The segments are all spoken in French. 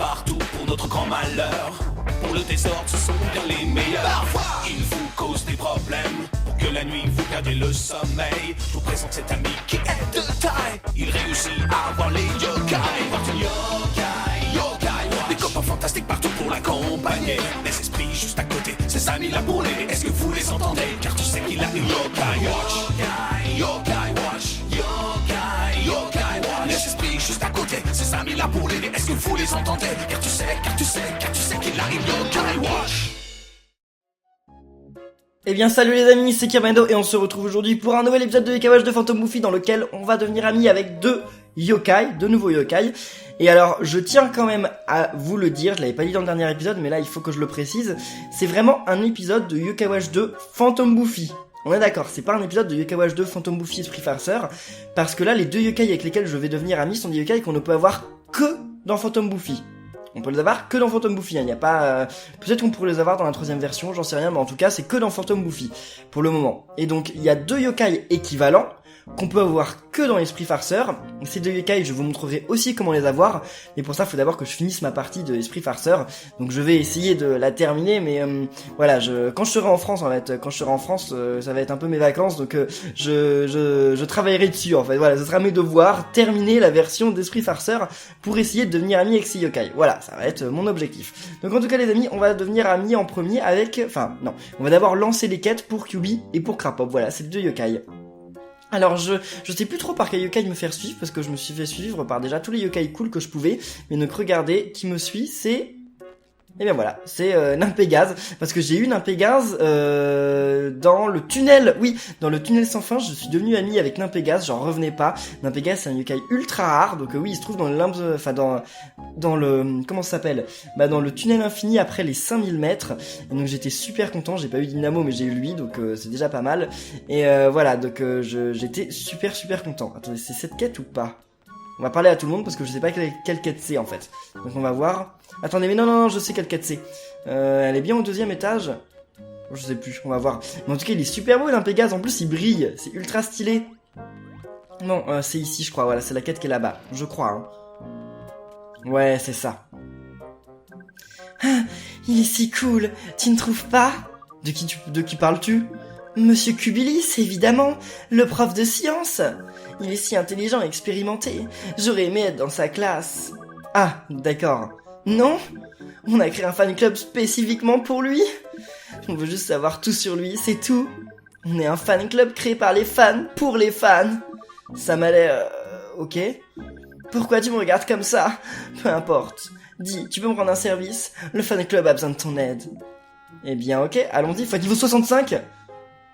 partout pour notre grand malheur. Pour le désordre, ce sont bien les meilleurs. Parfois, ils vous causent des problèmes. Pour que la nuit vous perdiez le sommeil, je vous présente cet ami qui est de taille. Il réussit à avoir les yokai. Porte une yokai, yokai watch. Des copains fantastiques partout pour l'accompagner. Des esprits juste à côté, ses amis là pour l'aider. Est-ce que vous les entendez? Car tu sais qu'il a une yokai watch. Yokai, yokai watch. Yokai, yokai watch. Les esprits juste à côté, ses amis là pour l'aider. Est-ce que vous les entendez? Car tu sais qu'il a une yokai watch. Eh bien salut les amis, c'est Kirmendo et on se retrouve aujourd'hui pour un nouvel épisode de Yokai Watch de Phantom Buffy dans lequel on va devenir amis avec deux nouveaux yokai. Et alors je tiens quand même à vous le dire, je l'avais pas dit dans le dernier épisode mais là il faut que je le précise, c'est vraiment un épisode de Yokai Watch 2 Phantom Buffy. On est d'accord, c'est pas un épisode de Yokai Watch 2 Phantom Buffy Esprit Farceur, parce que là les deux yokai avec lesquels je vais devenir ami sont des yokai qu'on ne peut avoir que dans Phantom Buffy. On peut les avoir que dans Phantom Buffy, hein. Il n'y a pas... Peut-être qu'on pourrait les avoir dans la troisième version, j'en sais rien, mais en tout cas, c'est que dans Phantom Buffy, pour le moment. Et donc, il y a deux yokai équivalents, qu'on peut avoir que dans Esprit Farceur. Ces deux yokai, je vous montrerai aussi comment les avoir, mais pour ça, il faut d'abord que je finisse ma partie de Esprit Farceur. Donc, je vais essayer de la terminer, mais voilà, quand je serai en France, en fait, ça va être un peu mes vacances, donc je travaillerai dessus, en fait. Voilà, ce sera mes devoirs, terminer la version d'Esprit Farceur pour essayer de devenir ami avec ces yokai. Voilà, ça va être mon objectif. Donc, en tout cas, les amis, on va devenir amis en premier avec... Enfin, non, on va d'abord lancer les quêtes pour Kyubi et pour Krapop. Voilà, c'est deux yokai. Alors je sais plus trop par quel yokai me faire suivre parce que je me suis fait suivre par déjà tous les yokai cool que je pouvais, mais donc regardez, qui me suit, c'est... Et bien voilà, c'est Nympégase, parce que j'ai eu Nympégase dans le tunnel, oui, dans le tunnel sans fin, je suis devenu ami avec Nympégase, j'en revenais pas. Nympégase c'est un yokai ultra rare, donc oui, il se trouve dans le dans le, comment ça s'appelle? Bah dans le tunnel infini après les 5000 mètres, et donc j'étais super content, j'ai pas eu Dynamo mais j'ai eu lui, donc c'est déjà pas mal, et voilà, donc j'étais super content. Attendez, c'est cette quête ou pas? On va parler à tout le monde parce que je sais pas quelle quête c'est en fait. Donc on va voir. Attendez, mais non, je sais quelle quête c'est. Elle est bien au deuxième étage. Je sais plus, on va voir. Mais en tout cas, il est super beau, Nympégase. En plus, il brille. C'est ultra stylé. Non, c'est ici, je crois. Voilà, c'est la quête qui est là-bas. Je crois, hein. Ouais, c'est ça. Ah, il est si cool. Tu ne trouves pas? De qui parles-tu? Monsieur Kubilis, évidemment. Le prof de sciences. Il est si intelligent et expérimenté. J'aurais aimé être dans sa classe. Ah, d'accord. Non? On a créé un fan club spécifiquement pour lui? On veut juste savoir tout sur lui, c'est tout. On est un fan club créé par les fans, pour les fans. Ça m'a l'air... ok. Pourquoi tu me regardes comme ça? Peu importe. Dis, tu peux me rendre un service? Le fan club a besoin de ton aide. Eh bien, ok, allons-y, faut être niveau 65?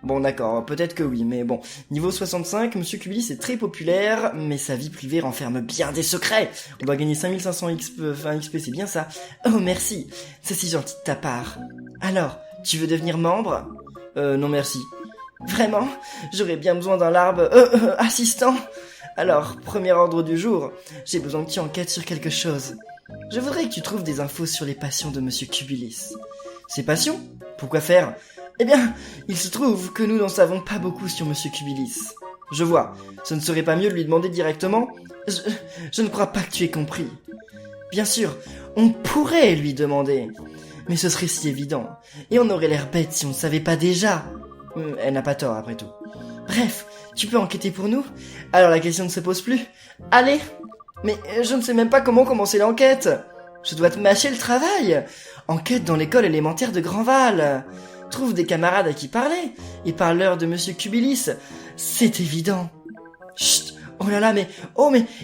Bon d'accord, peut-être que oui, mais bon. Niveau 65, Monsieur Kubilis est très populaire, mais sa vie privée renferme bien des secrets. On doit gagner 5500 XP, c'est bien ça. Oh merci, c'est si gentil de ta part. Alors, tu veux devenir membre? Non merci. Vraiment? J'aurais bien besoin d'un assistant. Alors, premier ordre du jour, j'ai besoin que tu enquêtes sur quelque chose. Je voudrais que tu trouves des infos sur les passions de Monsieur Kubilis. Ses passions? Pourquoi faire? Eh bien, il se trouve que nous n'en savons pas beaucoup sur Monsieur Kubilis. Je vois, ce ne serait pas mieux de lui demander directement? Je ne crois pas que tu aies compris. Bien sûr, on pourrait lui demander, mais ce serait si évident, et on aurait l'air bête si on ne savait pas déjà. Elle n'a pas tort après tout. Bref, tu peux enquêter pour nous? Alors la question ne se pose plus. Allez! Mais je ne sais même pas comment commencer l'enquête. Je dois te mâcher le travail. Enquête dans l'école élémentaire de Grandval. Trouve des camarades à qui parler, et parle-leur de Monsieur Kubilis. C'est évident. Chut, oh là là, mais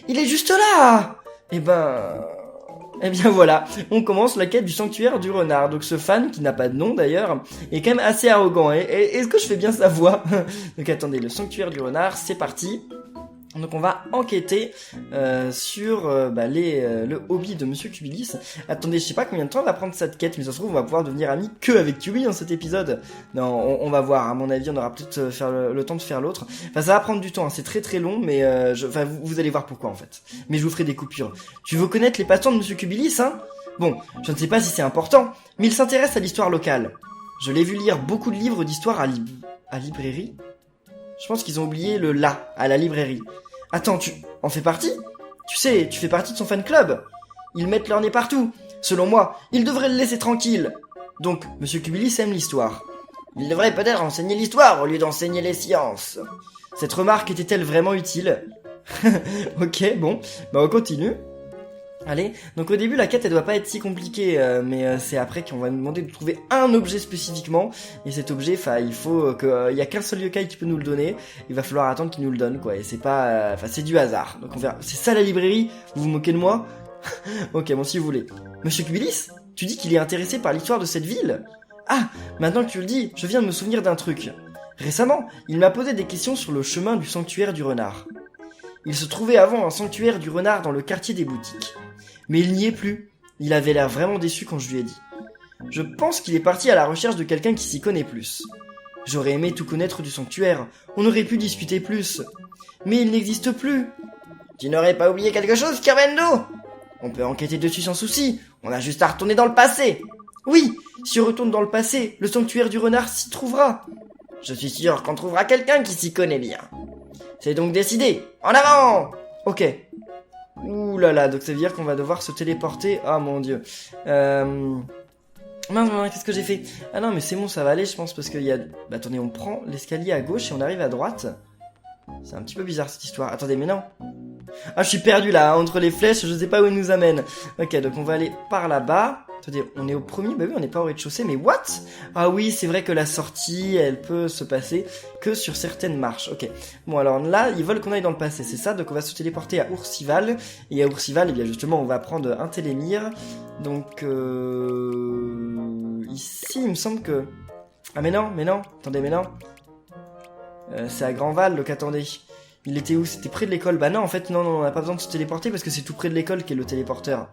il est juste là. Eh bien voilà, on commence la quête du sanctuaire du renard. Donc ce fan, qui n'a pas de nom d'ailleurs, est quand même assez arrogant. Et est-ce que je fais bien sa voix? Donc attendez, le sanctuaire du renard, c'est parti. Donc on va enquêter sur le hobby de Monsieur Kubilis. Attendez, je sais pas combien de temps va prendre cette quête, mais ça se trouve on va pouvoir devenir amis que avec Kyubi dans cet épisode. Non, on va voir, à mon avis on aura peut-être le temps de faire l'autre. Enfin ça va prendre du temps, hein. C'est très long, mais vous allez voir pourquoi en fait. Mais je vous ferai des coupures. Tu veux connaître les passions de Monsieur Kubilis, hein? Bon, je ne sais pas si c'est important, mais il s'intéresse à l'histoire locale. Je l'ai vu lire beaucoup de livres d'histoire à librairie. Je pense qu'ils ont oublié le « la » à la librairie. Attends, tu en fais partie? Tu sais, tu fais partie de son fan club. Ils mettent leur nez partout. Selon moi, ils devraient le laisser tranquille. Donc, Monsieur Cubilis aime l'histoire. Il devrait peut-être enseigner l'histoire au lieu d'enseigner les sciences. Cette remarque était-elle vraiment utile? Ok, bon, bah on continue. Allez, donc au début la quête elle doit pas être si compliquée, mais c'est après qu'on va nous demander de trouver un objet spécifiquement, et cet objet, enfin il faut que, y a qu'un seul yokai qui peut nous le donner, il va falloir attendre qu'il nous le donne quoi, et c'est pas, enfin c'est du hasard, donc on verra. C'est ça la librairie? Vous vous moquez de moi? Ok, bon si vous voulez. Monsieur Cubilis, tu dis qu'il est intéressé par l'histoire de cette ville? Ah, maintenant que tu le dis, je viens de me souvenir d'un truc. Récemment, il m'a posé des questions sur le chemin du sanctuaire du renard. Il se trouvait avant un sanctuaire du renard dans le quartier des boutiques. Mais il n'y est plus. Il avait l'air vraiment déçu quand je lui ai dit. Je pense qu'il est parti à la recherche de quelqu'un qui s'y connaît plus. J'aurais aimé tout connaître du sanctuaire. On aurait pu discuter plus. Mais il n'existe plus. Tu n'aurais pas oublié quelque chose, Scarabendo? On peut enquêter dessus sans souci. On a juste à retourner dans le passé. Oui, si on retourne dans le passé, le sanctuaire du renard s'y trouvera. Je suis sûr qu'on trouvera quelqu'un qui s'y connaît bien. C'est donc décidé. En avant! Ok. Ouh là là, donc ça veut dire qu'on va devoir se téléporter. Ah mon dieu. Mince, qu'est-ce que j'ai fait? Ah non, mais c'est bon, ça va aller, je pense, parce qu'il y a... Bah attendez, on prend l'escalier à gauche et on arrive à droite. C'est un petit peu bizarre cette histoire. Attendez, mais non. Ah, je suis perdu là, hein, entre les flèches, je sais pas où elles nous amènent. Ok, donc on va aller par là-bas. Attendez, on est au premier? Bah oui, on n'est pas au rez-de-chaussée, mais what? Ah oui, c'est vrai que la sortie, elle peut se passer que sur certaines marches. Ok. Bon, alors là, ils veulent qu'on aille dans le passé, c'est ça? Donc on va se téléporter à Oursival. Et à Oursival, eh bien justement, on va prendre un télémire. Donc, ici, il me semble que... Ah mais non, attendez, mais non. C'est à Grandval, donc attendez. Il était où? C'était près de l'école. Bah non, en fait, non, on n'a pas besoin de se téléporter parce que c'est tout près de l'école qu'est le téléporteur.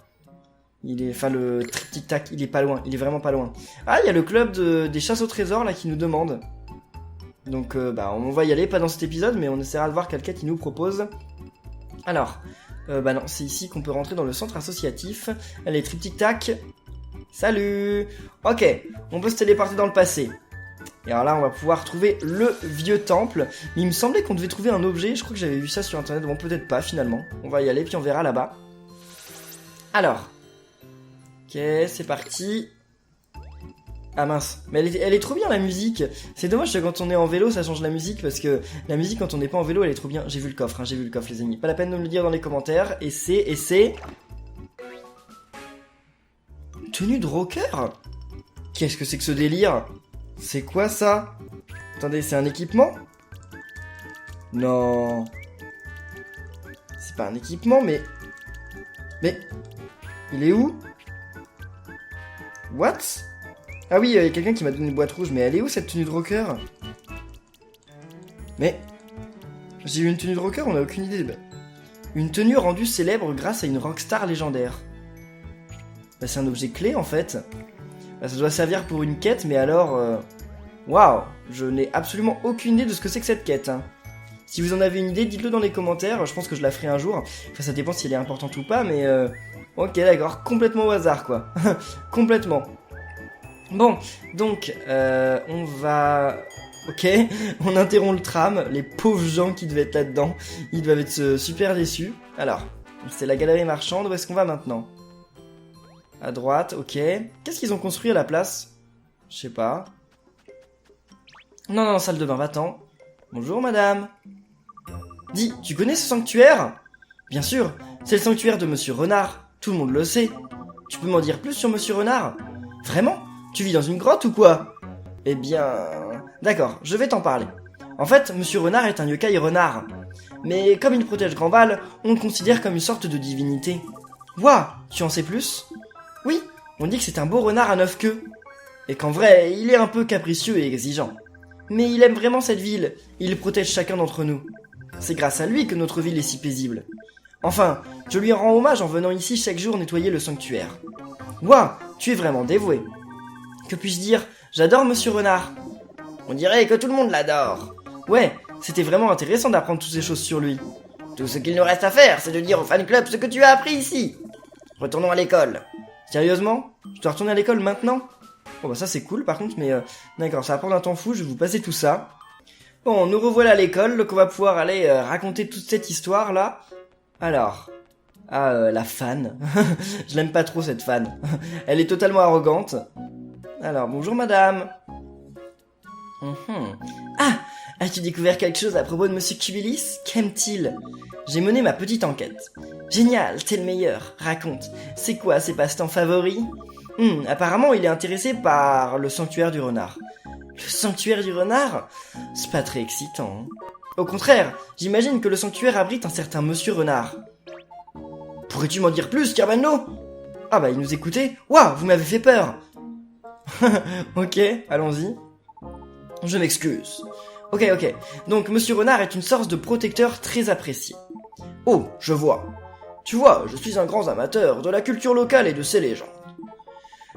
Il est, enfin le tic-tac, il est pas loin, il est vraiment pas loin. Ah, il y a le club des chasses au trésor là qui nous demande. Donc bah on va y aller, pas dans cet épisode, mais on essaiera de voir quelle quête il nous propose. Alors, bah non, c'est ici qu'on peut rentrer dans le centre associatif. Allez, tic-tac. Salut. Ok, on peut se téléporter dans le passé. Et alors là, on va pouvoir trouver le vieux temple. Mais il me semblait qu'on devait trouver un objet, je crois que j'avais vu ça sur internet, bon peut-être pas finalement. On va y aller, puis on verra là-bas. Alors... Ok, c'est parti. Ah mince, mais elle est trop bien la musique. C'est dommage que quand on est en vélo ça change la musique, parce que la musique quand on n'est pas en vélo elle est trop bien. J'ai vu le coffre, les amis. Pas la peine de me le dire dans les commentaires. Et c'est... Tenue de rocker? Qu'est-ce que c'est que ce délire? C'est quoi ça? Attendez, c'est un équipement? Non. C'est pas un équipement, mais... Mais... Il est où? What? Ah oui, il y a quelqu'un qui m'a donné une boîte rouge, mais elle est où cette tenue de rocker? Mais... J'ai eu une tenue de rocker, on n'a aucune idée. Une tenue rendue célèbre grâce à une rockstar légendaire. Bah, c'est un objet clé en fait. Bah, ça doit servir pour une quête, mais alors... Waouh! Je n'ai absolument aucune idée de ce que c'est que cette quête. Hein. Si vous en avez une idée, dites-le dans les commentaires, je pense que je la ferai un jour. Enfin, ça dépend si elle est importante ou pas, mais... Ok, d'accord, complètement au hasard, quoi. Complètement. Bon, donc, on va... Ok, on interrompt le tram, les pauvres gens qui devaient être là-dedans, ils doivent être super déçus. Alors, c'est la galerie marchande, où est-ce qu'on va maintenant? À droite, ok. Qu'est-ce qu'ils ont construit à la place? Je sais pas. Non, salle de bain, va-t'en. Bonjour, madame. Dis, tu connais ce sanctuaire? Bien sûr, c'est le sanctuaire de Monsieur Renard. Tout le monde le sait. Tu peux m'en dire plus sur Monsieur Renard? Vraiment? Tu vis dans une grotte ou quoi? Eh bien... D'accord, je vais t'en parler. En fait, Monsieur Renard est un yokai renard. Mais comme il protège Grandval, on le considère comme une sorte de divinité. Ouah, tu en sais plus? Oui, on dit que c'est un beau renard à 9 queues. Et qu'en vrai, il est un peu capricieux et exigeant. Mais il aime vraiment cette ville, il protège chacun d'entre nous. C'est grâce à lui que notre ville est si paisible. Enfin, je lui rends hommage en venant ici chaque jour nettoyer le sanctuaire. Ouah, tu es vraiment dévoué. Que puis-je dire? J'adore Monsieur Renard. On dirait que tout le monde l'adore. Ouais, c'était vraiment intéressant d'apprendre toutes ces choses sur lui. Tout ce qu'il nous reste à faire, c'est de dire au fan club ce que tu as appris ici. Retournons à l'école. Sérieusement? Je dois retourner à l'école maintenant? Bon bah ça c'est cool par contre, mais d'accord, ça va prendre un temps fou, je vais vous passer tout ça. Bon, nous revoilà à l'école, donc on va pouvoir aller raconter toute cette histoire là. Alors, Ah, la fan. Je l'aime pas trop cette fan. Elle est totalement arrogante. Alors, bonjour madame. Ah, as-tu découvert quelque chose à propos de Monsieur Cubilis? Qu'aime-t-il? J'ai mené ma petite enquête. Génial, t'es le meilleur. Raconte, c'est quoi ses passe-temps favoris? Apparemment, il est intéressé par le sanctuaire du renard. Le sanctuaire du renard? C'est pas très excitant. Hein. Au contraire, j'imagine que le sanctuaire abrite un certain Monsieur Renard. Pourrais-tu m'en dire plus, Carmelo? Ah bah, il nous écoutait. Waouh, vous m'avez fait peur. Ok, allons-y. Je m'excuse. Ok. Donc, Monsieur Renard est une sorte de protecteur très apprécié. Oh, je vois. Tu vois, je suis un grand amateur de la culture locale et de ses légendes.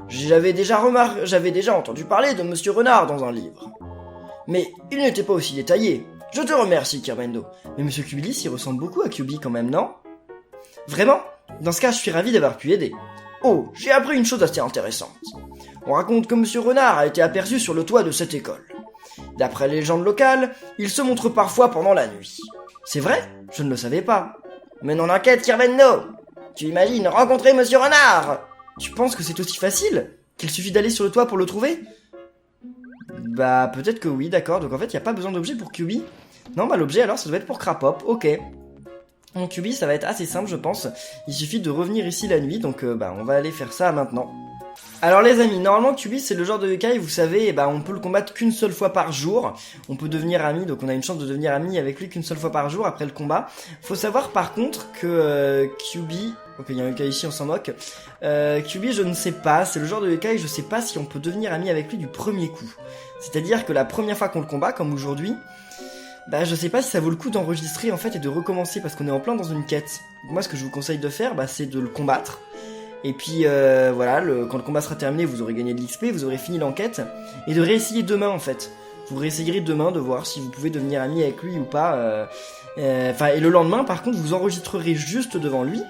J'avais déjà entendu parler de Monsieur Renard dans un livre. Mais il n'était pas aussi détaillé. Je te remercie, Kirmendo. Mais Monsieur Cubilis, il ressemble beaucoup à Cubi quand même, non? Vraiment? Dans ce cas, je suis ravi d'avoir pu aider. Oh, j'ai appris une chose assez intéressante. On raconte que Monsieur Renard a été aperçu sur le toit de cette école. D'après les légendes locales, il se montre parfois pendant la nuit. C'est vrai? Je ne le savais pas. Mais non enquête, Kirmendo. Tu imagines rencontrer Monsieur Renard? Tu penses que c'est aussi facile? Qu'il suffit d'aller sur le toit pour le trouver? Bah, peut-être que oui, d'accord. Donc en fait, il n'y a pas besoin d'objet pour Cubi. Non, bah l'objet alors, ça doit être pour Crapop. Ok. Donc Cubi, ça va être assez simple, je pense. Il suffit de revenir ici la nuit. Donc on va aller faire ça maintenant. Alors les amis, normalement Cubi c'est le genre de yokai, vous savez, on peut le combattre qu'une seule fois par jour. On peut devenir ami, donc on a une chance de devenir ami avec lui qu'une seule fois par jour après le combat. Faut savoir par contre que Cubi... Ok, il y a un yokai ici, on s'en moque. Cubi, je ne sais pas, c'est le genre de yokai, je sais pas si on peut devenir ami avec lui du premier coup. C'est-à-dire que la première fois qu'on le combat, comme aujourd'hui, je sais pas si ça vaut le coup d'enregistrer en fait et de recommencer parce qu'on est en plein dans une quête. Donc, moi ce que je vous conseille de faire, c'est de le combattre. Et puis voilà, quand le combat sera terminé, vous aurez gagné de l'XP, vous aurez fini l'enquête, et de réessayer demain en fait. Vous réessayerez demain de voir si vous pouvez devenir ami avec lui ou pas. Et le lendemain, par contre, vous enregistrerez juste devant lui.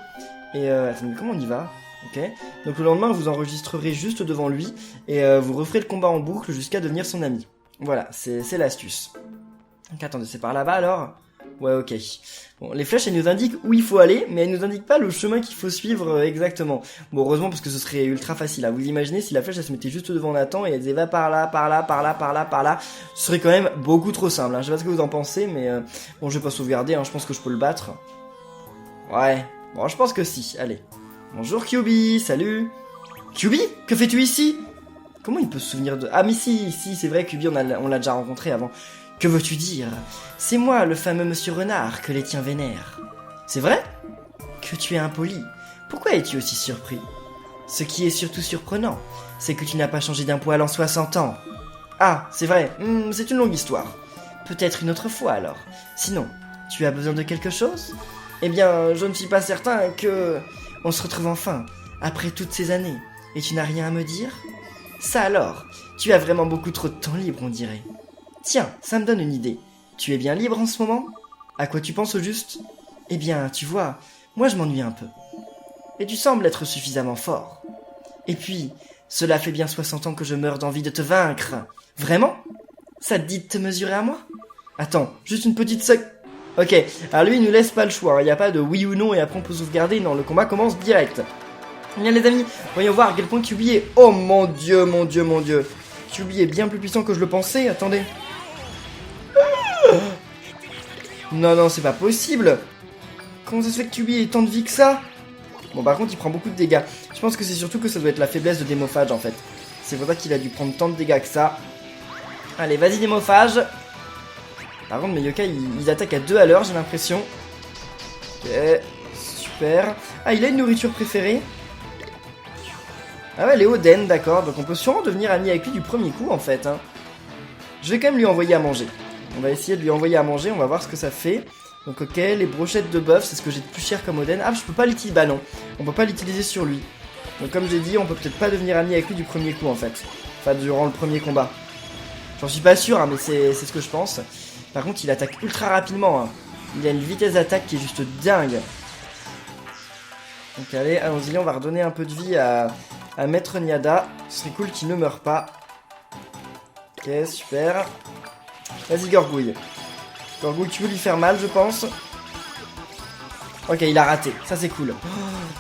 Et attendez, comment on y va? Ok. Donc le lendemain, vous enregistrerez juste devant lui, et vous referez le combat en boucle jusqu'à devenir son ami. Voilà, c'est l'astuce. Donc attendez, c'est par là-bas alors? Ouais, ok. Bon, les flèches, elles nous indiquent où il faut aller, mais elles nous indiquent pas le chemin qu'il faut suivre exactement. Bon, heureusement, parce que ce serait ultra facile. Vous imaginez si la flèche, elle se mettait juste devant Nathan et elle disait va par là, par là, par là, par là, par là. Ce serait quand même beaucoup trop simple. Je sais pas ce que vous en pensez, mais bon, je vais pas sauvegarder. Je pense que je peux le battre. Ouais. Bon, je pense que si. Allez. Bonjour, Kyubi. Salut. Kyubi, que fais-tu ici? Comment il peut se souvenir de... Ah, mais si, c'est vrai, Kyubi, on l'a déjà rencontré avant. Que veux-tu dire? C'est moi, le fameux Monsieur Renard, que les tiens vénèrent. C'est vrai? Que tu es impoli. Pourquoi es-tu aussi surpris? Ce qui est surtout surprenant, c'est que tu n'as pas changé d'un poil en 60 ans. Ah, c'est vrai, c'est une longue histoire. Peut-être une autre fois alors. Sinon, tu as besoin de quelque chose? Eh bien, je ne suis pas certain que... On se retrouve enfin, après toutes ces années, et tu n'as rien à me dire? Ça alors, tu as vraiment beaucoup trop de temps libre, on dirait. Tiens, ça me donne une idée. Tu es bien libre en ce moment? À quoi tu penses au juste? Eh bien, tu vois, moi je m'ennuie un peu. Et tu sembles être suffisamment fort. Et puis, cela fait bien 60 ans que je meurs d'envie de te vaincre. Vraiment? Ça te dit de te mesurer à moi? Attends, juste une petite Ok, alors lui il nous laisse pas le choix, il n'y a pas de oui ou non et après on peut sauvegarder, non, le combat commence direct. Bien les amis, voyons voir à quel point Kyubi est... Oh mon dieu, mon dieu, mon dieu. Kyubi est bien plus puissant que je le pensais, attendez. Non, c'est pas possible. Comment ça se fait que Kyubi ait tant de vie que ça? Bon, par contre, il prend beaucoup de dégâts. Je pense que c'est surtout que ça doit être la faiblesse de Démophage, en fait. C'est pour ça qu'il a dû prendre tant de dégâts que ça. Allez, vas-y, Démophage. Par contre, mes yokai, ils attaquent à 2 à l'heure, j'ai l'impression. Ok, super. Ah, il a une nourriture préférée. Ah ouais, les Oden, d'accord. Donc on peut sûrement devenir ami avec lui du premier coup, en fait. Je vais quand même lui envoyer à manger. On va essayer de lui envoyer à manger, on va voir ce que ça fait. Donc ok, les brochettes de bœuf, c'est ce que j'ai de plus cher comme Oden. Ah, je peux pas l'utiliser, bah non, on peut pas l'utiliser sur lui. Donc comme j'ai dit, on peut peut-être pas devenir ami avec lui du premier coup en fait. Enfin, durant le premier combat. J'en suis pas sûr, mais c'est ce que je pense. Par contre, il attaque ultra rapidement. Il a une vitesse d'attaque qui est juste dingue. Donc allez, allons-y, on va redonner un peu de vie à Maître Niada. Ce serait cool qu'il ne meure pas. Ok, super. Vas-y, Gorgouille. Gorgouille, tu veux lui faire mal, je pense. Ok, il a raté, ça c'est cool.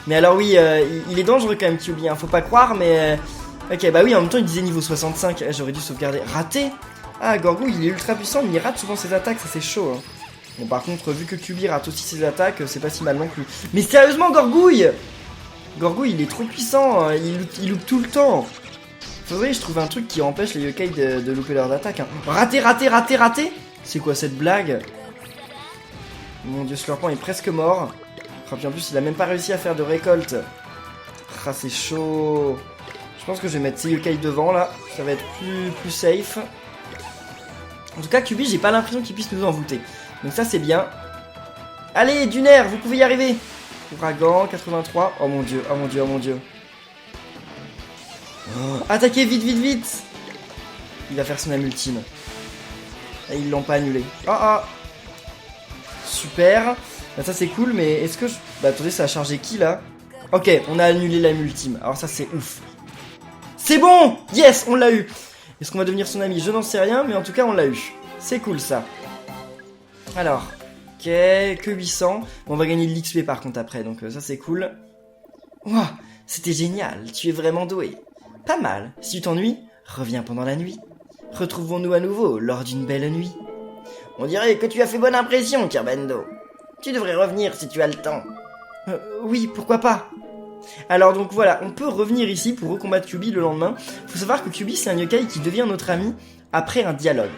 Mais alors oui, il est dangereux quand même QB, hein, faut pas croire, mais... Ok, bah oui, en même temps il disait niveau 65, j'aurais dû sauvegarder. Raté. Ah, Gorgouille, il est ultra puissant, mais il rate souvent ses attaques, ça c'est chaud. Hein. Bon, par contre, vu que QB rate aussi ses attaques, c'est pas si mal non plus. Mais sérieusement, Gorgouille! Gorgouille, il est trop puissant, hein, il loupe tout le temps. Faudrait que je trouve un truc qui empêche les yokai de louper leurs attaques. Hein. Raté, raté, raté, raté! C'est quoi cette blague? Mon dieu, Slurpant est presque mort. Oh, puis en plus, il a même pas réussi à faire de récolte. Ah, c'est chaud. Je pense que je vais mettre ces yokai devant, là. Ça va être plus safe. En tout cas, QB, j'ai pas l'impression qu'il puisse nous envoûter. Donc ça, c'est bien. Allez, Dunaire, vous pouvez y arriver. Ouragan, 83. Oh mon dieu, oh mon dieu, oh mon dieu. Oh, attaquez vite, vite, vite. Il va faire son âme ultime. Et ils l'ont pas annulé. Ah ah. Super. Bah, ça c'est cool, mais est-ce que je... Bah attendez, ça a chargé qui là? Ok, on a annulé l'âme ultime. Alors ça c'est ouf. C'est bon. Yes, on l'a eu. Est-ce qu'on va devenir son ami? Je n'en sais rien, mais en tout cas on l'a eu. C'est cool ça. Alors, ok, que 800. On va gagner de l'XP par contre après, donc ça c'est cool. Ouah, c'était génial, tu es vraiment doué. Pas mal, si tu t'ennuies, reviens pendant la nuit. Retrouvons-nous à nouveau lors d'une belle nuit. On dirait que tu as fait bonne impression, Kerbendo. Tu devrais revenir si tu as le temps. Oui, pourquoi pas. Alors donc voilà, on peut revenir ici pour recombattre QB le lendemain. Faut savoir que QB c'est un yokai qui devient notre ami après un dialogue.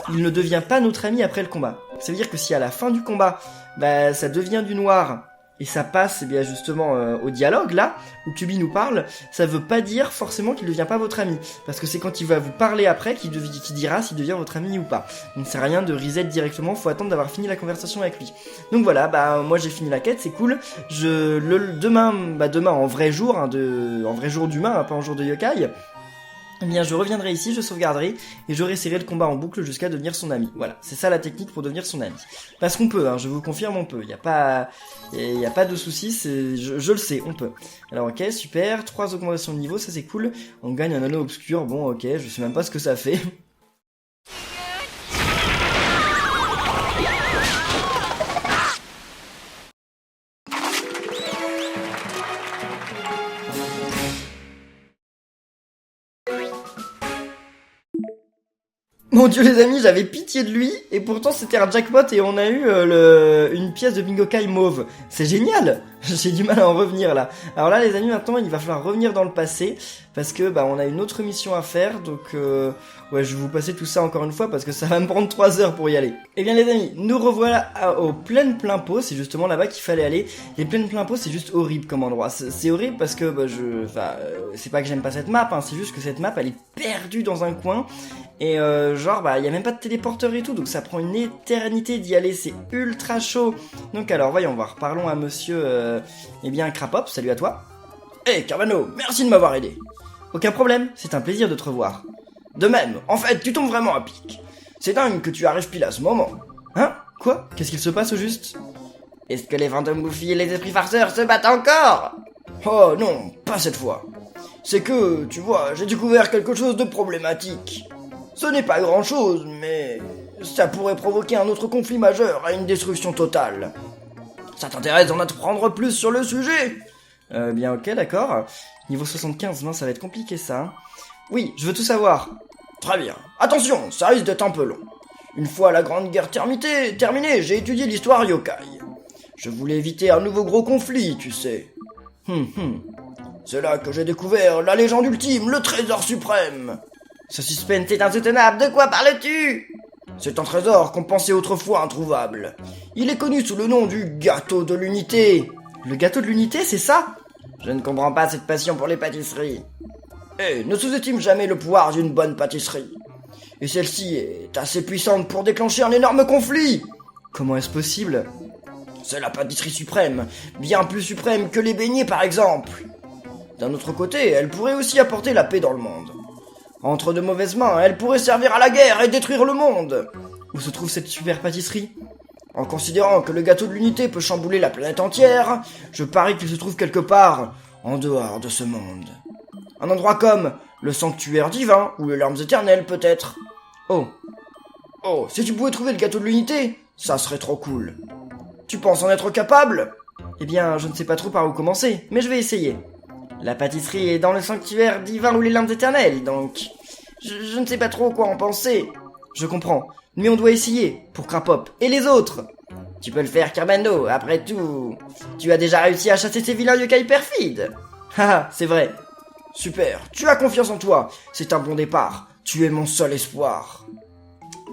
Il ne devient pas notre ami après le combat. Ça veut dire que si à la fin du combat, bah ça devient du noir et ça passe eh bien justement au dialogue là où QB nous parle, ça veut pas dire forcément qu'il devient pas votre ami, parce que c'est quand il va vous parler après qu'il dira s'il devient votre ami ou pas. Donc c'est rien de reset directement, faut attendre d'avoir fini la conversation avec lui. Donc voilà, bah moi j'ai fini la quête, c'est cool. Demain en vrai jour, hein, en vrai jour d'humain, hein, pas en jour de yokai. Eh bien, je reviendrai ici, je sauvegarderai, et j'aurai serré le combat en boucle jusqu'à devenir son ami. Voilà, c'est ça la technique pour devenir son ami. Parce qu'on peut, hein, je vous confirme, on peut. Y a pas de soucis, je le sais, on peut. Alors ok, super, 3 augmentations de niveau, ça c'est cool. On gagne un anneau obscur, bon ok, je sais même pas ce que ça fait. Mon dieu les amis, j'avais pitié de lui, et pourtant c'était un jackpot et on a eu une pièce de Bingo Kai mauve. C'est génial. J'ai du mal à en revenir là. Alors là les amis, maintenant il va falloir revenir dans le passé, parce que bah on a une autre mission à faire, donc ouais je vais vous passer tout ça encore une fois, parce que ça va me prendre 3 heures pour y aller. Eh bien les amis, nous revoilà aux plaines plein pot, c'est justement là-bas qu'il fallait aller. Les plaines plein pot c'est juste horrible comme endroit, c'est horrible parce que bah, c'est pas que j'aime pas cette map, hein, c'est juste que cette map elle est perdue dans un coin. Et genre bah y a même pas de téléporteur et tout, donc ça prend une éternité d'y aller, c'est ultra chaud. Donc alors voyons voir, parlons à monsieur eh bien Crapop, salut à toi. Hey Carvano, merci de m'avoir aidé. Aucun problème, c'est un plaisir de te revoir. De même, en fait tu tombes vraiment à pic. C'est dingue que tu arrives pile à ce moment. Hein? Quoi? Qu'est-ce qu'il se passe au juste? Est-ce que les fantômes bouffis et les esprits farceurs se battent encore? Oh non, pas cette fois. C'est que, tu vois, j'ai découvert quelque chose de problématique. Ce n'est pas grand-chose, mais ça pourrait provoquer un autre conflit majeur à une destruction totale. Ça t'intéresse d'en apprendre plus sur le sujet? Bien ok, d'accord. Niveau 75, non, ça va être compliqué ça. Hein. Oui, je veux tout savoir. Très bien. Attention, ça risque d'être un peu long. Une fois la Grande Guerre terminée, j'ai étudié l'histoire yokai. Je voulais éviter un nouveau gros conflit, tu sais. C'est là que j'ai découvert la légende ultime, le trésor suprême. Ce suspense est insoutenable, de quoi parles-tu? C'est un trésor qu'on pensait autrefois introuvable. Il est connu sous le nom du gâteau de l'unité. Le gâteau de l'unité, c'est ça? Je ne comprends pas cette passion pour les pâtisseries. Ne sous-estime jamais le pouvoir d'une bonne pâtisserie. Et celle-ci est assez puissante pour déclencher un énorme conflit. Comment est-ce possible? C'est la pâtisserie suprême, bien plus suprême que les beignets par exemple. D'un autre côté, elle pourrait aussi apporter la paix dans le monde. Entre de mauvaises mains, elle pourrait servir à la guerre et détruire le monde. Où se trouve cette super pâtisserie? En considérant que le gâteau de l'unité peut chambouler la planète entière, je parie qu'il se trouve quelque part en dehors de ce monde. Un endroit comme le sanctuaire divin ou les larmes éternelles peut-être. Oh, si tu pouvais trouver le gâteau de l'unité, ça serait trop cool. Tu penses en être capable? Eh bien, je ne sais pas trop par où commencer, mais je vais essayer. La pâtisserie est dans le sanctuaire divin ou les limbes éternelles, donc... Je ne sais pas trop quoi en penser. Je comprends, mais on doit essayer, pour Crapop et les autres. Tu peux le faire, Kerbendo, après tout. Tu as déjà réussi à chasser ces vilains yokai perfides. Haha, c'est vrai. Super, tu as confiance en toi. C'est un bon départ. Tu es mon seul espoir.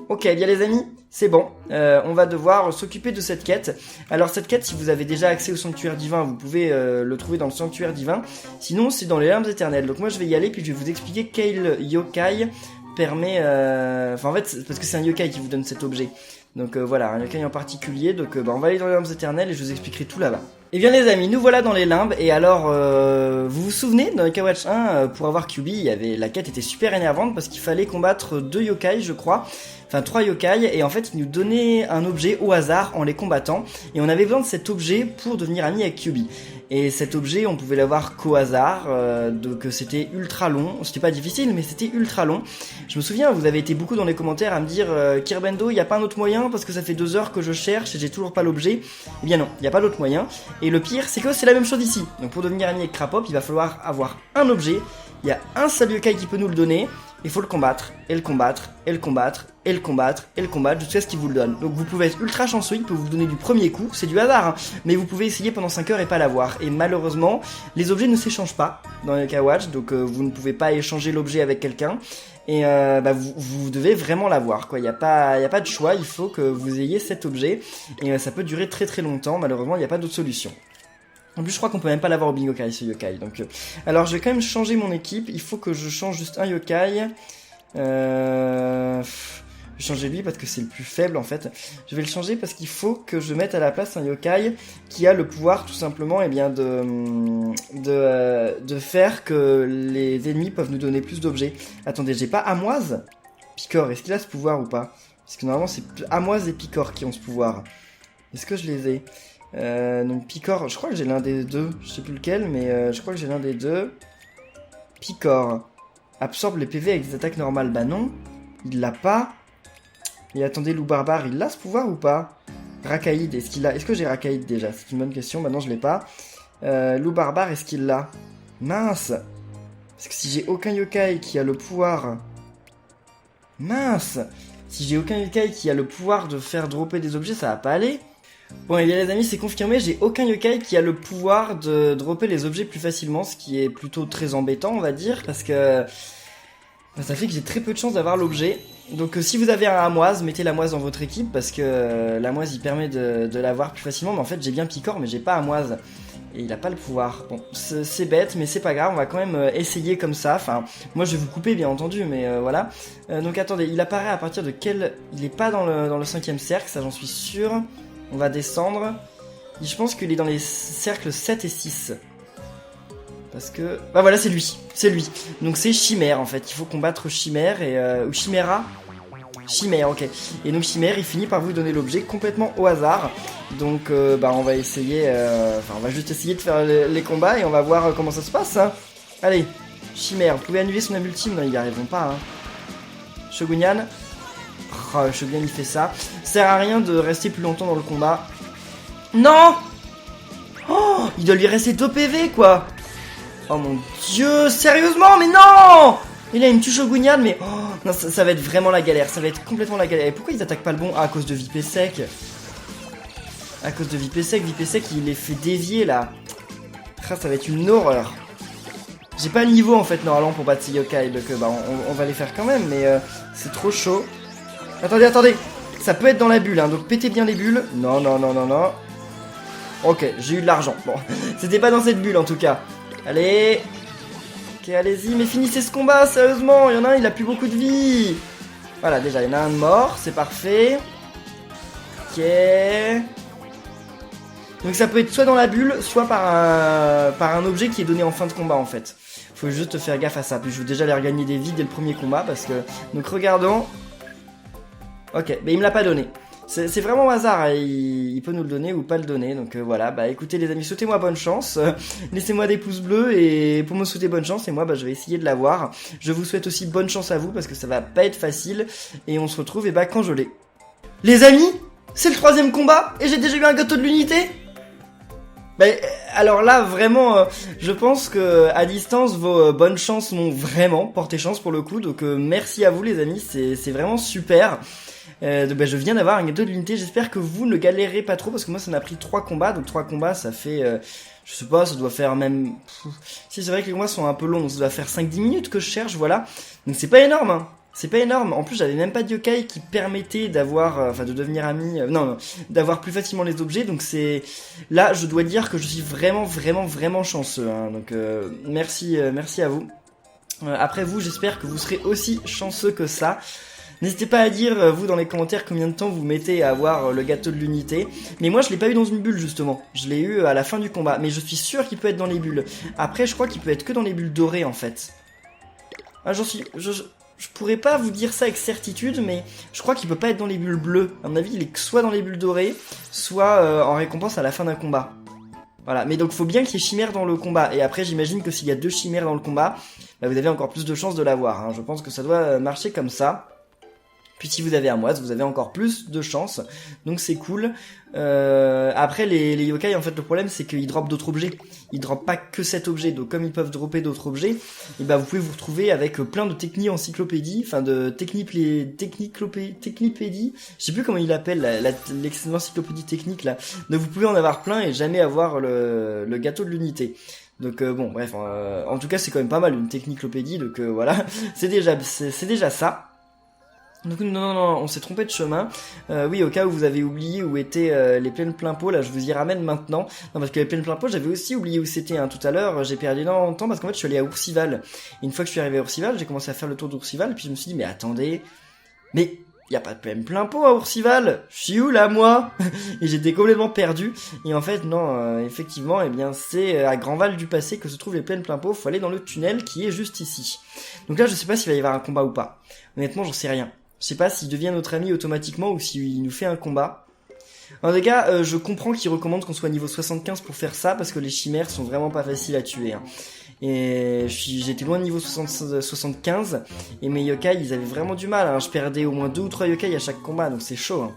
Ok, bien les amis, c'est bon. On va devoir s'occuper de cette quête. Alors cette quête, si vous avez déjà accès au sanctuaire divin, vous pouvez le trouver dans le sanctuaire divin. Sinon, c'est dans les limbes éternelles. Donc moi, je vais y aller, puis je vais vous expliquer quel yokai permet... Enfin, en fait, c'est parce que c'est un yokai qui vous donne cet objet. Donc voilà, un yokai en particulier. Donc on va aller dans les limbes éternelles et je vous expliquerai tout là-bas. Et bien les amis, nous voilà dans les limbes. Et alors, vous vous souvenez, dans Yokai Watch 1, pour avoir Kyuubi, la quête était super énervante parce qu'il fallait combattre 2 yokai, je crois. Enfin 3 yokai, et en fait ils nous donnaient un objet au hasard en les combattant, et on avait besoin de cet objet pour devenir ami avec Kyuubi. Et cet objet on pouvait l'avoir qu'au hasard, donc c'était ultra long, c'était pas difficile mais c'était ultra long. Je me souviens, vous avez été beaucoup dans les commentaires à me dire Kerbendo, y a pas un autre moyen parce que ça fait 2 heures que je cherche et j'ai toujours pas l'objet. Eh bien non, y a pas d'autre moyen, et le pire c'est que c'est la même chose ici. Donc pour devenir ami avec Crapop, il va falloir avoir un objet, il y a un seul yokai qui peut nous le donner. Il faut le combattre, et le combattre, et le combattre, et le combattre, et le combattre, jusqu'à ce qu'il vous le donne. Donc vous pouvez être ultra chanceux, il peut vous le donner du premier coup, c'est du hasard, hein, mais vous pouvez essayer pendant 5 heures et pas l'avoir. Et malheureusement, les objets ne s'échangent pas dans le Yokai Watch, donc vous ne pouvez pas échanger l'objet avec quelqu'un, et vous devez vraiment l'avoir, quoi. Il n'y a pas de choix, il faut que vous ayez cet objet, et ça peut durer très très longtemps, malheureusement il n'y a pas d'autre solution. En plus, je crois qu'on peut même pas l'avoir au Bingokai, ce yokai. Donc, alors, je vais quand même changer mon équipe. Il faut que je change juste un yokai. Je vais changer lui parce que c'est le plus faible, en fait. Je vais le changer parce qu'il faut que je mette à la place un yokai qui a le pouvoir, tout simplement, eh bien, de faire que les ennemis peuvent nous donner plus d'objets. Attendez, j'ai pas Amoise? Picor, est-ce qu'il a ce pouvoir ou pas? Parce que normalement, c'est Amoise et Picor qui ont ce pouvoir. Est-ce que je les ai? Donc Picor, je crois que j'ai l'un des deux, je sais plus lequel, mais je crois que j'ai l'un des deux. Picor absorbe les PV avec des attaques normales, bah non, il l'a pas. Et attendez, Loup Barbare, il a ce pouvoir ou pas? Rakaïd, est-ce qu'il l'a? Est-ce que j'ai Rakaïd déjà? C'est une bonne question, bah non je l'ai pas. Loup Barbare, est-ce qu'il l'a? Mince. Parce que si j'ai aucun yokai qui a le pouvoir... Mince. Si j'ai aucun yokai qui a le pouvoir de faire dropper des objets, ça va pas aller. Bon, et bien les amis, c'est confirmé, j'ai aucun yokai qui a le pouvoir de dropper les objets plus facilement, ce qui est plutôt très embêtant, on va dire, parce que ça fait que j'ai très peu de chance d'avoir l'objet. Donc si vous avez un Amoise, mettez l'Amoise dans votre équipe, parce que l'Amoise il permet de l'avoir plus facilement, mais en fait j'ai bien Picor, mais j'ai pas Amoise, et il a pas le pouvoir. Bon, c'est bête, mais c'est pas grave, on va quand même essayer comme ça, enfin, moi je vais vous couper bien entendu, mais voilà. Donc attendez, il apparaît à partir de quel... Il est pas dans le 5ème cercle, ça j'en suis sûr. On va descendre. Je pense qu'il est dans les cercles 7 et 6. Parce que... Bah voilà, c'est lui. C'est lui. Donc c'est Chimère, en fait. Il faut combattre Chimère et... Ou Chimera. Chimère, ok. Et donc Chimère, il finit par vous donner l'objet complètement au hasard. Donc, bah on va essayer... Enfin, on va juste essayer de faire les combats et on va voir comment ça se passe, hein. Allez. Chimère, vous pouvez annuler son âme ultime. Non, ils n'y arriveront pas, hein. Shogunyan. Oh, Shogun il fait ça. Ça sert à rien de rester plus longtemps dans le combat. Non! Oh, il doit lui rester 2 PV quoi. Oh mon dieu, sérieusement, mais non! Et là il me tue Shogunyan, mais oh, non, ça va être vraiment la galère. Ça va être complètement la galère. Et pourquoi ils attaquent pas le bon? Ah, à cause de Vipesec. À cause de Vipesec, il les fait dévier là. Ah, ça va être une horreur. J'ai pas le niveau en fait normalement pour battre ces yokai, donc bah on va les faire quand même, mais c'est trop chaud. Attendez, ça peut être dans la bulle, hein, donc pétez bien les bulles. Non. Ok, j'ai eu de l'argent. Bon, c'était pas dans cette bulle en tout cas. Allez. Ok, allez-y, mais finissez ce combat, sérieusement. Il y en a un, il a plus beaucoup de vie. Voilà, déjà, il y en a un de mort, c'est parfait. Ok. Donc ça peut être soit dans la bulle, soit par un objet qui est donné en fin de combat en fait. Faut juste faire gaffe à ça. Puis je veux déjà leur gagner des vies dès le premier combat parce que... Donc regardons. Ok, mais il me l'a pas donné. C'est vraiment au hasard, hein. Il peut nous le donner ou pas le donner. Donc voilà, bah écoutez les amis, souhaitez-moi bonne chance. Laissez-moi des pouces bleus et pour me souhaiter bonne chance. Et moi, bah je vais essayer de l'avoir. Je vous souhaite aussi bonne chance à vous parce que ça va pas être facile. Et on se retrouve et bah quand je l'ai. Les amis, c'est le 3ème combat et j'ai déjà eu un gâteau de l'unité. Bah, alors là, vraiment, je pense que à distance, vos bonnes chances m'ont vraiment porté chance pour le coup. Donc merci à vous les amis, c'est vraiment super. Je viens d'avoir un gâteau de l'unité, j'espère que vous ne galérez pas trop parce que moi ça m'a pris 3 combats, donc 3 combats ça fait, je sais pas, ça doit faire même, si c'est vrai que les combats sont un peu longs, donc ça doit faire 5-10 minutes que je cherche, voilà, donc c'est pas énorme, hein. C'est pas énorme, en plus j'avais même pas de yokai qui permettait d'avoir, de devenir ami, non, d'avoir plus facilement les objets, donc c'est, là je dois dire que je suis vraiment chanceux, hein. Donc merci à vous. Après vous, j'espère que vous serez aussi chanceux que ça. N'hésitez pas à dire, vous, dans les commentaires, combien de temps vous mettez à avoir le gâteau de l'unité. Mais moi, je l'ai pas eu dans une bulle, justement. Je l'ai eu à la fin du combat. Mais je suis sûr qu'il peut être dans les bulles. Après, je crois qu'il peut être que dans les bulles dorées, en fait. Ah, je pourrais pas vous dire ça avec certitude, mais je crois qu'il peut pas être dans les bulles bleues. À mon avis, il est soit dans les bulles dorées, soit en récompense à la fin d'un combat. Voilà, mais donc faut bien qu'il y ait chimère dans le combat. Et après, j'imagine que s'il y a 2 chimères dans le combat, bah, vous avez encore plus de chances de l'avoir, hein. Je pense que ça doit marcher comme ça. Puis si vous avez Amoise, vous avez encore plus de chance, donc c'est cool. Après les yokai, en fait le problème c'est qu'ils dropent d'autres objets. Ils dropent pas que cet objet, donc comme ils peuvent dropper d'autres objets, et bah vous pouvez vous retrouver avec plein de techni-encyclopédies, enfin de technipédies, je sais plus comment il l'appelle, l'encyclopédie technique là. Donc vous pouvez en avoir plein et jamais avoir le gâteau de l'unité. Donc bon bref, en tout cas c'est quand même pas mal une techniclopédie, donc voilà, c'est déjà ça. Donc non, on s'est trompé de chemin. Oui, au cas où vous avez oublié où étaient les plaines plein pot, là je vous y ramène maintenant. Non, parce que les plaines plein pot, j'avais aussi oublié où c'était, hein. Tout à l'heure, j'ai perdu énormément de temps parce qu'en fait je suis allé à Oursival. Et une fois que je suis arrivé à Oursival, j'ai commencé à faire le tour d'Oursival, puis je me suis dit, mais attendez, mais y a pas de plaine plein pot à Oursival, je suis où là moi? Et j'étais complètement perdu. Et en fait non, effectivement, eh bien c'est à Grandval du Passé que se trouvent les plaines plein pot. Faut aller dans le tunnel qui est juste ici. Donc là je sais pas s'il va y avoir un combat ou pas. Honnêtement j'en sais rien. Je sais pas s'il devient notre ami automatiquement ou s'il nous fait un combat. En tout cas, je comprends qu'il recommande qu'on soit niveau 75 pour faire ça, parce que les chimères sont vraiment pas faciles à tuer, hein. Et j'étais loin de niveau 75, et mes yokai, ils avaient vraiment du mal, hein. Je perdais au moins 2 ou 3 yokai à chaque combat, donc c'est chaud, hein.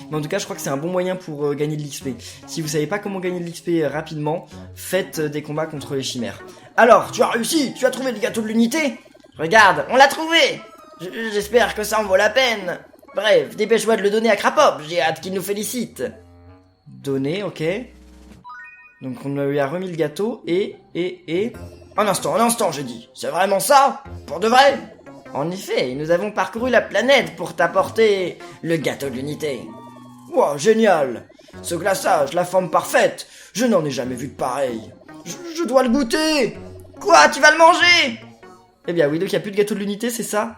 Mais en tout cas, je crois que c'est un bon moyen pour gagner de l'XP. Si vous savez pas comment gagner de l'XP rapidement, faites des combats contre les chimères. Alors, tu as réussi, tu as trouvé le gâteau de l'unité? Regarde, on l'a trouvé! J'espère que ça en vaut la peine. Bref, dépêche-moi de le donner à Krapop, j'ai hâte qu'il nous félicite. Donner, ok. Donc on lui a remis le gâteau et... Un instant, j'ai dit. C'est vraiment ça? Pour de vrai? En effet, nous avons parcouru la planète pour t'apporter le gâteau de l'unité. Wow, génial! Ce glaçage, la forme parfaite, je n'en ai jamais vu de pareil. Je dois le goûter! Quoi, tu vas le manger? Eh bien oui, donc il n'y a plus de gâteau de l'unité, c'est ça?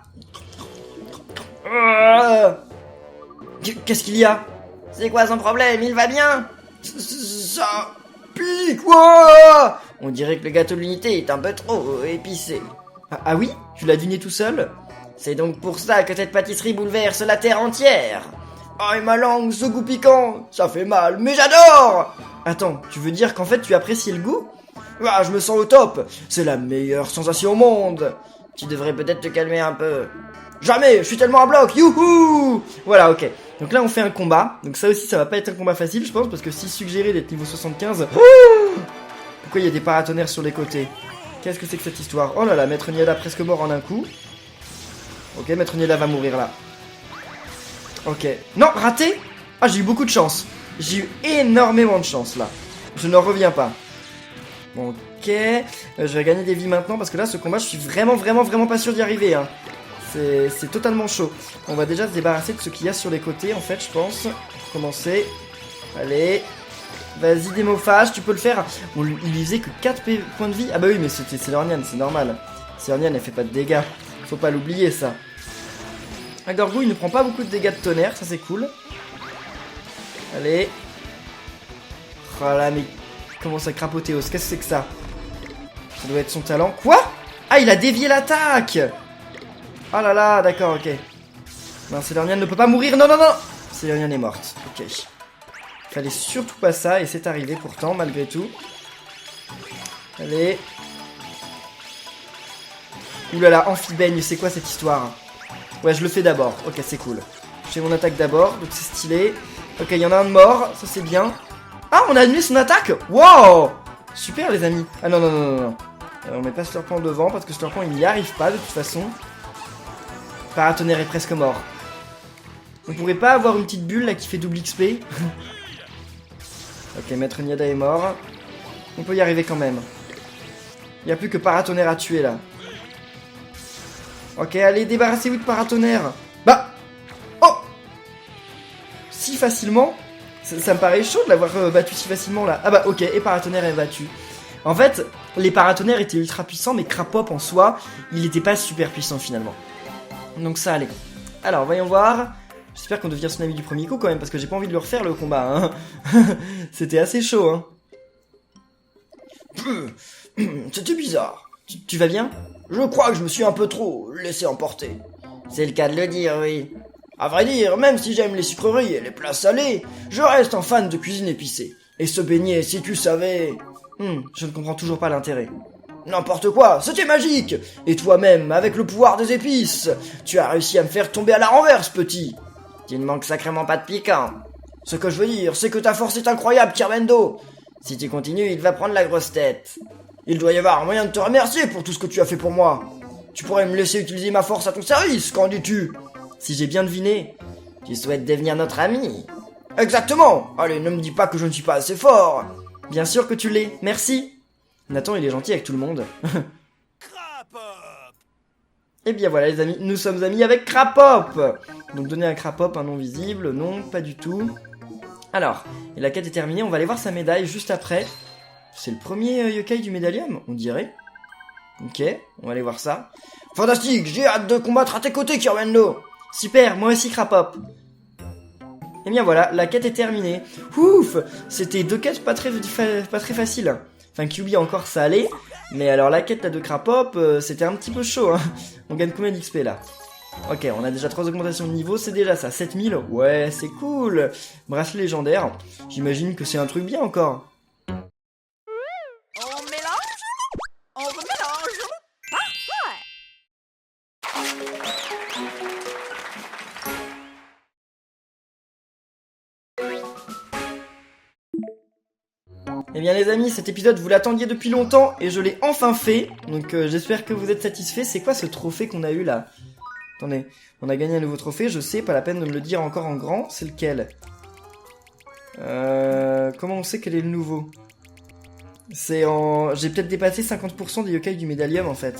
Qu'est-ce qu'il y a? C'est quoi son problème? Il va bien? Ça pique, quoi? On dirait que le gâteau de l'unité est un peu trop épicé. Ah oui? Tu l'as deviné tout seul? C'est donc pour ça que cette pâtisserie bouleverse la terre entière. Oh et ma langue, ce goût piquant, ça fait mal, mais j'adore! Attends, tu veux dire qu'en fait tu apprécies le goût? Ah, je me sens au top, c'est la meilleure sensation au monde. Tu devrais peut-être te calmer un peu. Jamais, je suis tellement à bloc, youhou! Voilà, ok. Donc là on fait un combat, donc ça aussi ça va pas être un combat facile je pense, parce que si suggéré d'être niveau 75... Pourquoi il y a des paratonnerres sur les côtés? Qu'est-ce que c'est que cette histoire? Oh là là, Maître Niela presque mort en un coup. Ok, Maître Niela va mourir là. Ok. Non, raté! Ah, j'ai eu beaucoup de chance. J'ai eu énormément de chance là. Je n'en reviens pas. Bon, ok. Je vais gagner des vies maintenant parce que là, ce combat, je suis vraiment pas sûr d'y arriver, hein. C'est totalement chaud. On va déjà se débarrasser de ce qu'il y a sur les côtés, en fait, je pense. Commencer. Allez. Vas-y, démophage, tu peux le faire. Bon, il lui faisait que 4 points de vie. Ah bah oui, mais c'est Lornian, c'est normal. Lornian, elle fait pas de dégâts. Faut pas l'oublier, ça. Un Gorgou, il ne prend pas beaucoup de dégâts de tonnerre, ça c'est cool. Allez. Oh là, mais comment ça Crapotéos? Qu'est-ce que c'est que ça? Ça doit être son talent. Quoi? Ah, il a dévié l'attaque! Oh là là, d'accord, ok. Non, Lornian ne peut pas mourir. Non! Lornian est morte. Ok. Fallait surtout pas ça, et c'est arrivé pourtant, malgré tout. Allez. Oulala, amphibaigne, c'est quoi cette histoire? Ouais, je le fais d'abord. Ok, c'est cool. Je fais mon attaque d'abord, donc c'est stylé. Ok, il y en a un de mort, ça c'est bien. Ah, on a annulé son attaque. Wow. Super les amis. Ah non, non, non, non, non. On met pas Slurpant devant parce que Slurpant il n'y arrive pas de toute façon. Paratonnerre est presque mort. On pourrait pas avoir une petite bulle là qui fait double XP. Ok, Maître Niada est mort. On peut y arriver quand même. Il n'y a plus que Paratonnerre à tuer là. Ok, allez, débarrassez-vous de Paratonnerre. Bah. Oh. Si facilement. Ça me paraît chaud de l'avoir battu si facilement là. Ah bah ok, et Paratonnerre est battu. En fait, les Paratonnerres étaient ultra puissants, mais Crapop en soi, il n'était pas super puissant finalement. Donc ça allait. Alors, voyons voir. J'espère qu'on devient son ami du premier coup quand même, parce que j'ai pas envie de le refaire le combat. Hein. C'était assez chaud. Hein. C'était bizarre. Tu vas bien? Je crois que je me suis un peu trop laissé emporter. C'est le cas de le dire, oui. À vrai dire, même si j'aime les sucreries et les plats salés, je reste un fan de cuisine épicée. Et ce beignet, si tu savais... je ne comprends toujours pas l'intérêt. N'importe quoi, c'était magique. Et toi-même, avec le pouvoir des épices, tu as réussi à me faire tomber à la renverse, petit. Tu ne manques sacrément pas de piquant. Ce que je veux dire, c'est que ta force est incroyable, Kirmendo. Si tu continues, il va prendre la grosse tête. Il doit y avoir un moyen de te remercier pour tout ce que tu as fait pour moi. Tu pourrais me laisser utiliser ma force à ton service, qu'en dis-tu? Si j'ai bien deviné, tu souhaites devenir notre ami. Exactement. Allez, ne me dis pas que je ne suis pas assez fort. Bien sûr que tu l'es, merci. Nathan, il est gentil avec tout le monde. Et bien voilà les amis, nous sommes amis avec Crapop. Donc donner à Crapop un nom visible, non, pas du tout. Alors, et la quête est terminée, on va aller voir sa médaille juste après. C'est le premier yokai du médaillum, on dirait. Ok, on va aller voir ça. Fantastique, j'ai hâte de combattre à tes côtés, Kirmendo. Super, moi aussi Crapop. Et bien voilà, la quête est terminée. Ouf, c'était deux quêtes pas très faciles. Enfin, Kyubi encore ça allait. Mais alors la quête là de Crapop, c'était un petit peu chaud. Hein. On gagne combien d'XP là? Ok, on a déjà 3 augmentations de niveau, c'est déjà ça. 7000, ouais, c'est cool. Bracelet légendaire, j'imagine que c'est un truc bien encore. On mélange, on remélange. Parfait. Eh bien les amis, cet épisode vous l'attendiez depuis longtemps et je l'ai enfin fait. Donc j'espère que vous êtes satisfaits. C'est quoi ce trophée qu'on a eu là? Attendez, on a gagné un nouveau trophée, je sais, pas la peine de me le dire encore en grand. C'est lequel? Comment on sait quel est le nouveau? C'est en... J'ai peut-être dépassé 50% des yokai du médaillum en fait.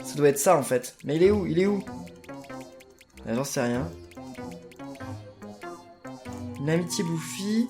Ça doit être ça en fait. Mais il est où? Il est où? J'en sais rien. L'amitié Luffy...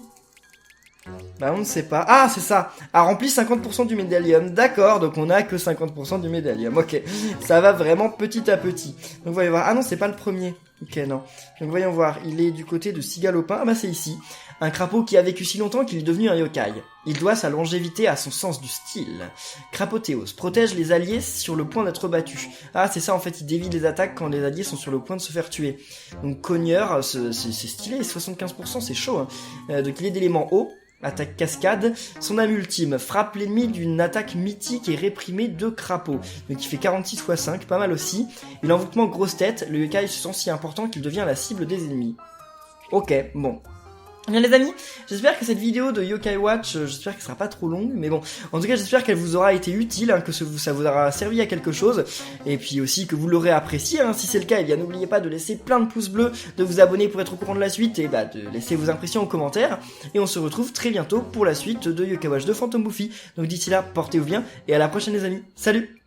Bah on ne sait pas. Ah c'est ça. A rempli 50% du médaillum. D'accord, donc on a que 50% du médaillum. Ok, ça va vraiment petit à petit. Donc voyons voir. Ah non, c'est pas le premier. Ok, non. Donc voyons voir. Il est du côté de Cigalopin. Ah bah c'est ici. Un crapaud qui a vécu si longtemps qu'il est devenu un yokai. Il doit sa longévité à son sens du style. Crapothéos protège les alliés sur le point d'être battus. Ah c'est ça en fait, il dévie les attaques quand les alliés sont sur le point de se faire tuer. Donc cogneur, c'est stylé, 75% c'est chaud. Hein. Donc il est d'élément haut. Attaque cascade, son âme ultime frappe l'ennemi d'une attaque mythique et réprimée de crapaud. Donc il fait 46 x 5, pas mal aussi. Et l'envoûtement grosse tête, le yokai se sent si important qu'il devient la cible des ennemis. Ok, bon. Bien les amis, j'espère que cette vidéo de Yokai Watch, j'espère qu'elle sera pas trop longue, mais bon, en tout cas j'espère qu'elle vous aura été utile, hein, que ça vous aura servi à quelque chose, et puis aussi que vous l'aurez apprécié, hein. Si c'est le cas, eh bien n'oubliez pas de laisser plein de pouces bleus, de vous abonner pour être au courant de la suite, et bah de laisser vos impressions en commentaire, et on se retrouve très bientôt pour la suite de Yokai Watch de Phantom Buffy. Donc d'ici là, portez-vous bien, et à la prochaine les amis, salut!